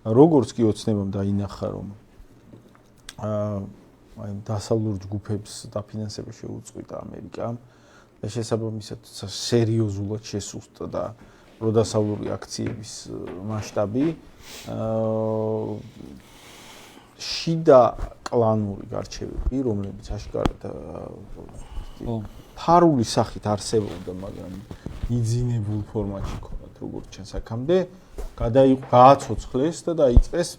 როგორც კი ოცნებამ დაინახა, რომ აი დასავლურ ჯგუფებს დაფინანსება შეუწყვიტა ამერიკამ და შესაბამისად სერიოზულად შესუსტა და პროდასავლური აქციების მასშტაბი შიდა კლანური გარჩევები, რომლებიც აშკარად ფარული სახით არსებობდა, მაგრამ იძინებულ ფორმატში ქონდათ როგორც ჩანს აქამდე, გააცოცხლეს და დაიწყეს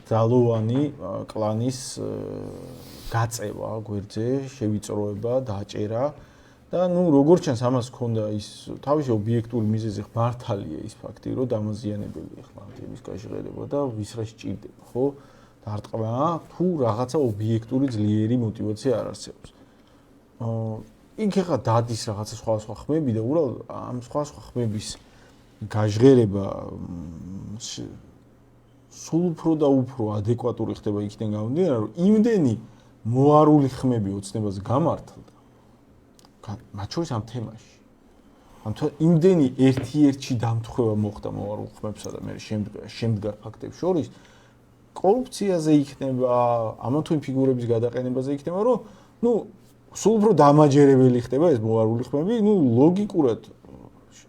ძალოვანი კლანის გაწევა გვერდზე, შევიწროება, დაჭერა და როგორც ჩანს ამას ჰქონდა ის თავისი ობიექტური მიზეზი მართალია ის ფაქტი, რომ დამაზიანებელია ხმამთების გაჟღერება და ვის რა სჭირდება, ხო? დარტყმა თუ რაღაცა ობიექტური ძლიერი мотиваცია არ არსებობს. იქ ახლა დადის რაღაცა სხვა ხმები და უბრალოდ ამ სხვა ხმების გაჟღერება სულ უფრო და უფრო ადეკვატური ხდება იქიდან გამომდინარე, რომ იმდენი მოარული ხმები ოცნებას გამართლდა. მათ შორის ამ თემაში. იმდენი ერთ-ერთი დამთხევა მოხდა მოარულ ხმებსა და მე შემდგარ ფაქტებს შორის კორუფციაზე იქნება, ამა თუ იმ ფიგურების გადაყენებაზე იქნება, რომ სულ უფრო დამაჯერებელი ხდება ეს მოარული ხმები, ლოგიკურად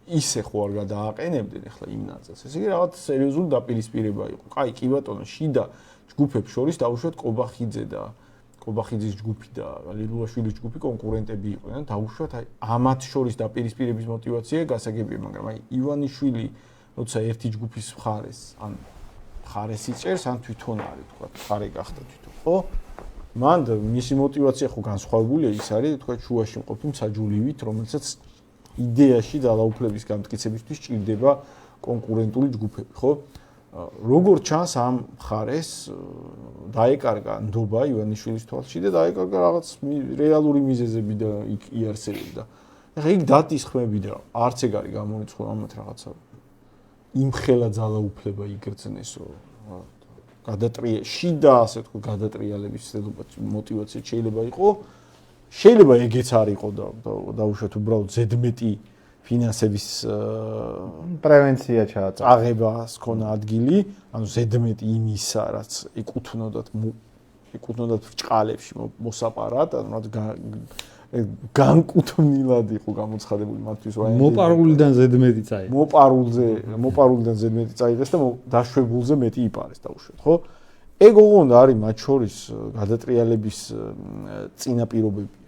ისე ხო არ გადააყენებდნენ ახლა იმ ნაწილს. ესე იგი რაღაც სერიოზული დაპირისპირება იყო. კაი, კი ბატონო, შიდა ჯგუფებს შორის დაუშვათ კობახიძის ჯგუფი და ლილუაშვილის ჯგუფი კონკურენტები იყვნენ. დაუშვათ აი ამათ შორის დაპირისპირების мотиваცია გასაგებია, მაგრამ აი ივანიშვილი როცა ერთი ჯგუფის მხარეს იწერს, ან თვითონ არის, თქვა, მხარე გახდა თვითონ, ხო? მან მისი мотиваცია ხო განსხვავებულია, ის არის, თქვა, შუაში მყოფი მსაჯულივით, რომელსაც იდეაში ძალაუფლების გამტკიცებისთვის ჭირდება კონკურენტული ჯგუფები, ხო? როგორც ჩანს ამ მხარეს დაეკარგა ნდობა ივანიშვილის თვალში და დაეკარგა რაღაც რეალური მიზეზები და იქ იარსებდა. ახლა იქ დატის ხმები და არც ეგ არის გამორიცხული ამათ რაღაცა იმხელა ძალაუფლება იგრძნეს, რომ შიდა ასე თქვა გადატრიალების мотиваცია შეიძლება იყო. შეიძლება ეგეც არ იყო და დაუშვათ უბრალოდ ზედმეტი ფინანსების პრევენცია წაღებას ქონა ადგილი, ანუ ზედმეტი იმისა, რაც ეკუთვნოდათ ბრჭყალებში მოსაპარად, ანუ რაც განკუთვნილად იყო გამოცხადებული მათთვის ვაიდი. მოპარულიდან ზედმეტი წაიღეს. მოპარულიდან ზედმეტი წაიღეს და დაშვებულზე მეტი იპარეს დაუშვათ, ხო? ეგ ოღონდ არის მათ შორის გადატრიალების წინაპირობებია.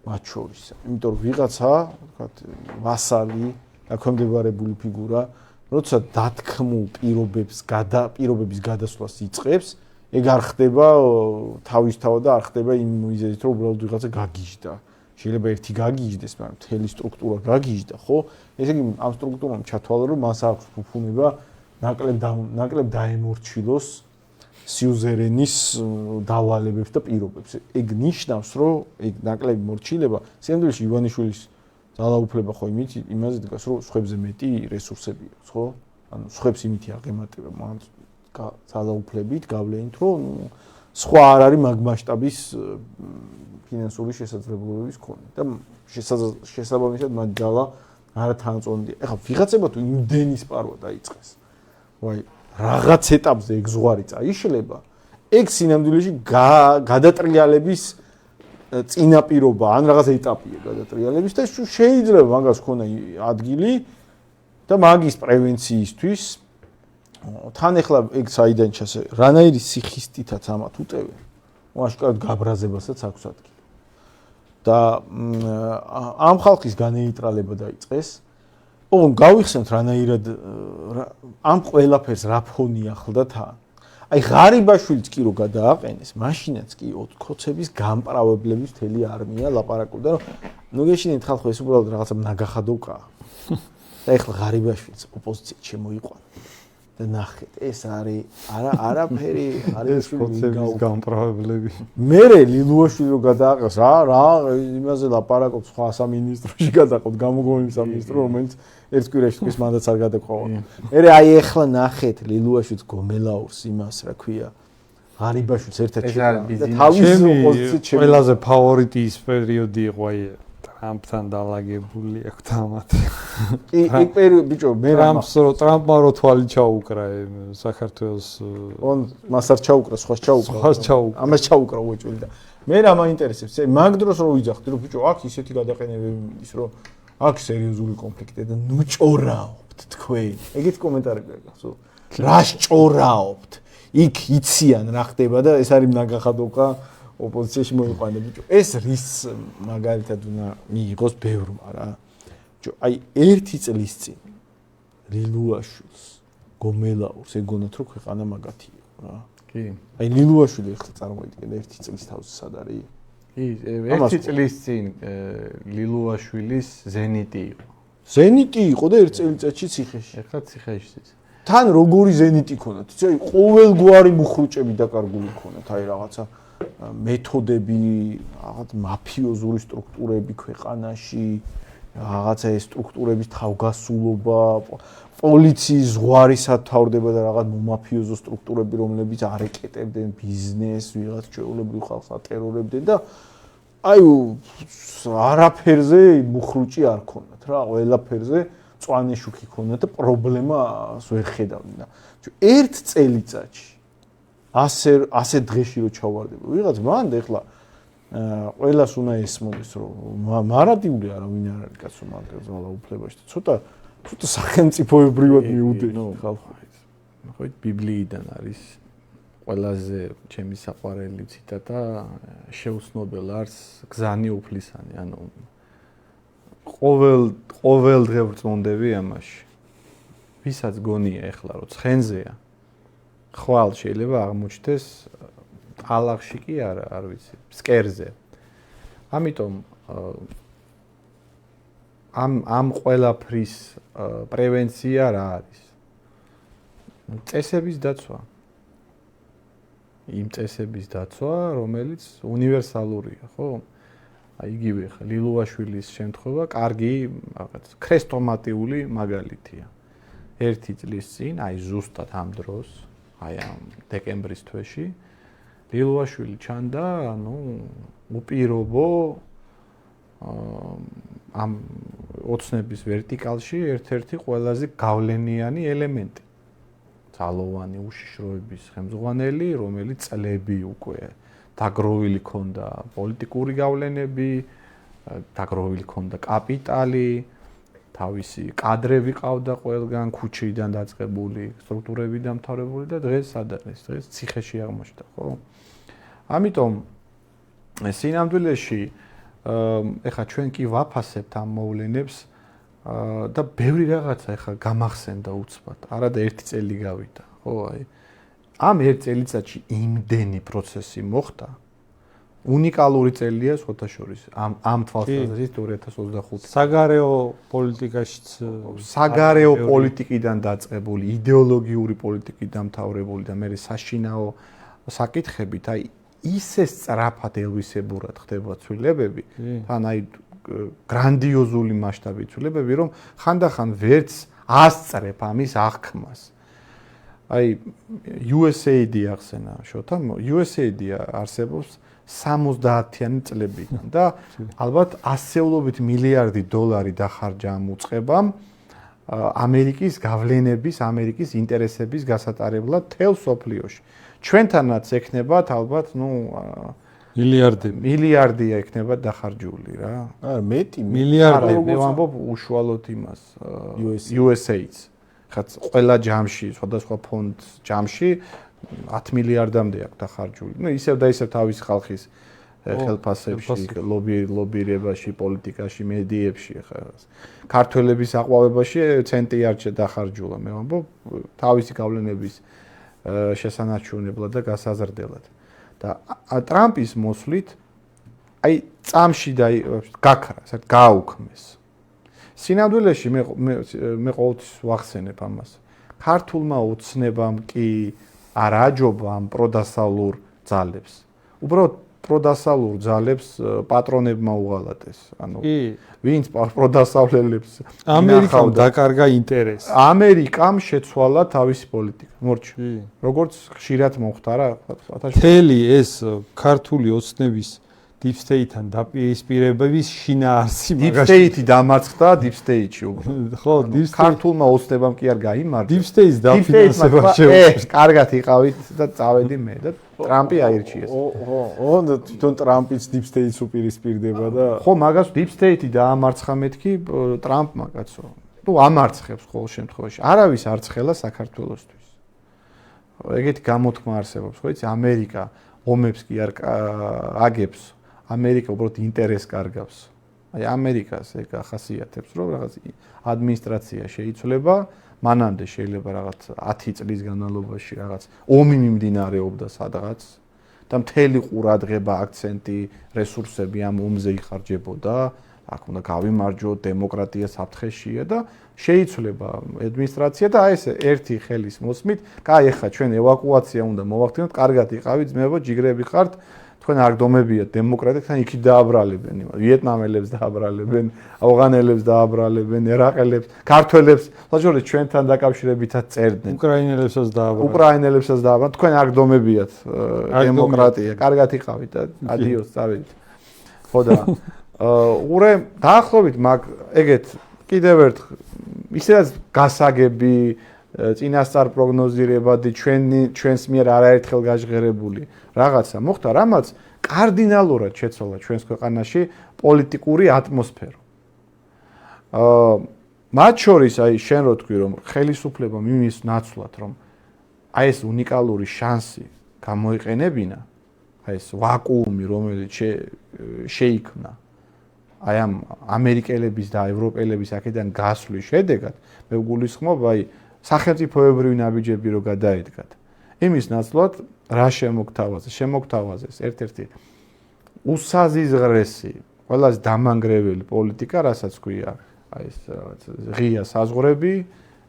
მათ შორის. იმიტომ რომ ვიღაცა, ვთქვათ, ვასალი, დაქვემდებარებული ფიგურა, როცა დათქმულ პირობების გადასვლას იწყებს, ეგ არ ხდება თავისთავად და არ ხდება იმ მიზეზით, რომ უბრალოდ ვიღაცა გაგიჟდა. შეიძლება ერთი გაგიჟდეს, მაგრამ მთელი სტრუქტურა გაგიჟდა, ხო? ესე იგი ამ სტრუქტურამ ჩათვალა, რომ მას აქვს ფუფუნება ნაკლებ დაემორჩილოს სიუზერენის დავალებებს და პირობებს. ეგ ნიშნავს, რომ ეგ ნაკლები მორჩილება, სინამდვილეში ივანიშვილის ძალაუფლება ხო იმაზე დგას, რომ სხვებზე მეტი რესურსები აქვს, ხო? ანუ სხვებს იმითი აღემატება, მან ძალაუფლებით გავლენით, რომ სხვა არ არის მაგ მასშტაბის ფინანსური შესაძლებლობების მქონე და შესაბამისად მათ ძალა არ თანაწონდია. ეხლა ვიღაცება თუ იმდენი სპარვა დაიწყეს. ვაი რაღაც ეტაპზე ეგ ზღვარი წაიშლება, ეგ სინამდვილეში გადატრიალების წინაპირობა, ან რაღაც ეტაპია გადატრიალების და შეიძლება მაგას ქონა ადგილი და მაგის პრევენციისთვის თან ახლა ეგ საიდან ჩასე, რანაირი სიხისტითაც ამათ უტევენ, აშკარად გაბრაზებასაც აქვს ადგილი. და ამ ხალხის განეიტრალება დაიწყეს. ოღონდ გავიხსენთ რანაირად ამ ყველაფერს რა ფონი ახლდა თან. აი ღარიბაშვილიც კი რო გადააყენეს, მაშინაც კი ოთქოცების გამპრავებლების მთელი არმია ლაპარაკობდა, რომ გეშინით ხალხო ეს უბრალოდ რაღაცა ნაგახადოკაა. და ეხლა ღარიბაშვილიც ოპოზიციით შემოიყვანა. და ნახეთ, ეს არის არაფერი, არის ოთქოცების გამპრავებლები. მე ლილუაშვილი რო გადააყენეს, რა იმაზე ლაპარაკობს სხვა სამინისტროში გადაყოთ გამოგონილი სამინისტრო, რომელიც ერთ კვირაში თქვის მანდატს არ გადაყვა. მე აი ეხლა ნახეთ ლილუაშვილს გომელაურს იმას, რა ქვია, ღარიბაშვილს ერთ-ერთი თავის ოპოზიციით ყველაზე ფავორიტი ის პერიოდი იყო აი ტრამპთან დალაგებული აქვს თამათ. კი, ბიჭო, მე ტრამპმა რო თვალი ჩაუკრა საქართველოს მას არ ჩაუკრა, სხვას ჩაუკრა. ამას ჩაუკრა უეჭველი და მე რა მაინტერესებს, მაგ დროს რო ვიძახდი, რომ ბიჭო, აქ ისეთი გადაყენებები ის რომ აქ სერიოზული კონფლიქტია და ნუ ჭორაობთ თქვენ. ეგეთი კომენტარები აქვს. რა ჭორაობთ? იქ იციან რა ხდება და ეს არის ნაგახადოკა ოპოზიციაში მოიყვანა ბიჭო. ეს რის მაგალითად უნდა მიიღოს ბევრმა რა. ბიჭო, აი ერთი წლის წინ ლილუაშვილს გომელაურს ეგონათ რომ ქვეყანა მაგათია რა. კი. აი ლილუაშვილი ახლა წარმოიდგინე ერთი წლის თავზე სად არის? კი, ერთი წლის წინ ლილუაშვილის ზენიტი იყო. ზენიტი იყო და ერთ წელიწადში ციხეში. ახლა ციხეში. თან როგორი ზენიტი ქონათ? იცი, ყოველგვარი მუხრუჭები დაკარგული ქონათ, აი რაღაცა მეთოდები, რაღაც მაფიოზური სტრუქტურები ქვეყანაში, რაღაცა ეს სტრუქტურების თავგასულობა, პოლიციის ზღვარი სათავდება და რაღაც მომაფიოზო სტრუქტურები, რომლებიც არეკეტებდნენ ბიზნესს, ვიღაც ჩვეულებრივ ხალხს ატერორებდნენ და აი არაფერზე მუხრუჭი არ ქონათ რა, ყველაფერზე წვანე შუქი ქონათ და პრობლემას ვერ ხედავდნენ. ერთ წელიწადში ასე დღეში რო ჩავარდება ვიღაც მანდ ეხლა ყველას უნდა ესმოდეს რომ მარადიული არავინ არ არის კაცო მაგაზე უფლებაში და ცოტა სახელმწიფოებრივად მიუდენი ხალხი. ხო ბიბლიიდან არის ყველაზე ჩემი საყვარელი ციტატა შეუცნობელ არს გზანი უფლისანი ანუ ყოველ დღე ვრწმუნდები ამაში. ვისაც გონია ეხლა რომ ცხენზეა ხვალ შეიძლება აღმოჩნდეს ალაღში კი არა, არ ვიცი, ფსკერზე. ამიტომ ამ ყველაფრის პრევენცია რა არის? წესების დაცვა. იმ წესების დაცვა, რომელიც უნივერსალურია, ხო? აი იგივე ხა ლილუაშვილის შემთხვევა კარგი რაღაც ქრესტომატიული მაგალითია. ერთი წლის წინ, აი ზუსტად ამ დროს, აი ამ დეკემბრის თვეში ლილუაშვილი ჩანდა, ანუ უპირობო ამ ოცნების ვერტიკალში ერთ-ერთი ყველაზე გავლენიანი ელემენტი. ძალოვანი უშიშროების ხელმძღვანელი, რომელიც წლები უკვე დაგროვილი ქონდა პოლიტიკური გავლენები, დაგროვილი ქონდა კაპიტალი, თავისი კადრები ყავდა ყველგან, ქუჩიდან დაწყებული, სტრუქტურები დამთავრებული და დღეს სად არის? დღეს ციხეში აღმოჩნდა, ხო? ამიტომ სინამდვილეში ეხა ჩვენ კი ვაფასებთ ამ მოვლენებს და ბევრი რაღაცა ეხა გამახსენდა უცბად. არა და ერთი წელი გავიდა, ხო? აი ამ ერთ წელიწადში იმდენი პროცესი მოხდა. უნიკალური წელია სხვათა შორის ამ თვალსაზრისით 2025. საგარეო პოლიტიკაშიც საგარეო პოლიტიკიდან დაწყებული, იდეოლოგიური პოლიტიკით დამთავრებული და მე საშინაო საკითხებით, აი ისე სწრაფად ელვისებურად ხდება ცვლილებები, თან აი გრანდიოზული მასშტაბის ცვლილებები, რომ ხანდახან ვერც ასწრებ ამის აღქმას. აი USAID ახსენა შოთა, USAID არსებობს 70-იანი წლებიდან და ალბათ ასეულობით მილიარდი დოლარი დახარჯა ამ უწყებამ ამერიკის გავლენების, ამერიკის ინტერესების გასატარებლად თელ სოფლიოში. ჩვენთანაც ექნებათ ალბათ, მილიარდია ექნებათ დახარჯული რა. არა, მეტი მილიარდი. მე ვამბობ უშუალოდ იმას USAID-ს. ხაც ყველა ჯამში, სხვადასხვა ფონდ ჯამში 10 მილიარდამდე აქვს დახარჯული. ისევ და ისევ თავის ხალხის ხელფასებში, ლობირებაში, პოლიტიკაში, მედიებში ხა. ქართველების აყვავებაში ცენტი არ დახარჯულა, მე ვამბობ, თავისი გავლენების შესანარჩუნებლად და გასაზრდელად. და ტრამპის მოსვლით აი წამში და გაქრა, საერთოდ გააუქმეს. სინამდვილეში მე ყოველთვის ვახსენებ ამას. ქართულმა ოცნებამ კი არ აჯობა ამ პროდასალურ ძალებს. უბრალოდ პროდასალურ ძალებს პატრონებმა უღალატეს. ანუ ვინც პროდასავლელებს ამერიკამ დაკარგა ინტერესი. ამერიკამ შეცვალა თავისი პოლიტიკა. მორჩი. როგორც ხშირად მოხდა რა 1000 თელი ეს ქართული ოცნების Deep State-თან დაპირისპირებების შინაარსი Deep State-ი დამარცხდა Deep State-ში უბრალოდ. ხო, Deep State ქართულმა ოცნებამ კი არ გაიმარჯვა. Deep State-ს დაფინანსება ეს კარგად იყავით და წავედი მე და ტრამპი აირჩიეს. ხო, და თვითონ ტრამპიც Deep State-ს უპირისპირდება და ხო, მაგას Deep State-ი დაამარცხა მეთქი ტრამპმა კაცო. თუ ამარცხებს ყოველ შემთხვევაში. არავის არ ცხელა საქართველოსთვის. ეგეთი გამოთქმა არსებობს, ხო იცი, ამერიკა ომებს კი არ აგებს. ამერიკა უბრალოდ ინტერესს კარგავს. აი ამერიკას ეგ ახასიათებს, რომ რაღაც ადმინისტრაცია შეიცვლება, მანამდე შეიძლება რაღაც 10 წლის განმავლობაში რაღაც ომი მიმდინარეობდა სადღაც და მთელი ყურადღება, აქცენტი, რესურსები ამ ომზე იხარჯებოდა, აქ უნდა გავიმარჯვოთ, დემოკრატია საფრთხეშია და შეიცვლება ადმინისტრაცია და აი ეს ერთი ხელის მოსმით, კაი ახლა ჩვენ ევაკუაცია უნდა მოვახდინოთ, კარგად იყავით, ძმებო, ჯიგრები ხართ. თქვენ არ გდომებიათ დემოკრატიასთან იქით დააბრალებენ, ვიეტნამელებს დააბრალებენ, ავღანელებს დააბრალებენ, ერაყელებს, ქართველებს, ლაჟორეთ ჩვენთან დაკავშირებითაც წერდნენ. უკრაინელებსაც დააბრალებენ. უკრაინელებსაც დააბრალებენ. თქვენ არ გდომებიათ დემოკრატია, კარგად იყავით და ადიოს წავედით. ხო და ურე დაახლოებით მაგ ეგეთ კიდევ ერთ ისედაც გასაგები წინასწარ პროგნოზირებადი ჩვენს მიერ არაერთხელ გაჟღერებული რაღაცა მოხდა, რამაც კარდინალურად შეცვალა ჩვენს ქვეყანაში პოლიტიკური ატმოსფერო. მათ შორის აი შენ რო თქვი რომ ხელისუფლებამ იმის ნაცვლად რომ აი ეს უნიკალური შანსი გამოიყენებინა, აი ეს ვაკუუმი რომელიც შეიქმნა აი ამ ამერიკელების და ევროპელების აქედან გასვლის შედეგად მე ვგულისხმობ აი სახელმწიფოებრივი ნაბიჯები რო გადაედგათ. იმის ნაცვლად რა შემოგთავაზეს ერთ-ერთი უსაზიზღრესი, ყველაზე დამანგრეველი პოლიტიკა, რასაც ქვია, აი ეს ღია საზღვრები,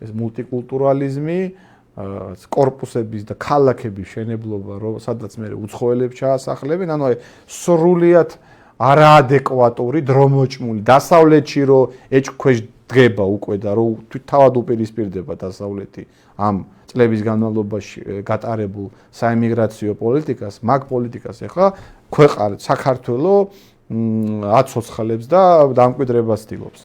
ეს მულტიკულტურალიზმი, კორპუსების და ქალაქების შენებლობა, სადაც მე უცხოელებს ჩაასახლებენ, ანუ აი სრულიად არაადეკვატური, დრომოჭმული, დასავლეთში რო ეჭქვეშ დგება უკვე და რო თავად უპირისპირდება დასავლეთი ამ წლების განმავლობაში გატარებულ საიმიგრაციო პოლიტიკას, მაგ პოლიტიკას ეხლა ქვეყანა საქართველოს აცოცხლებს და დამკვიდრებას ცდილობს.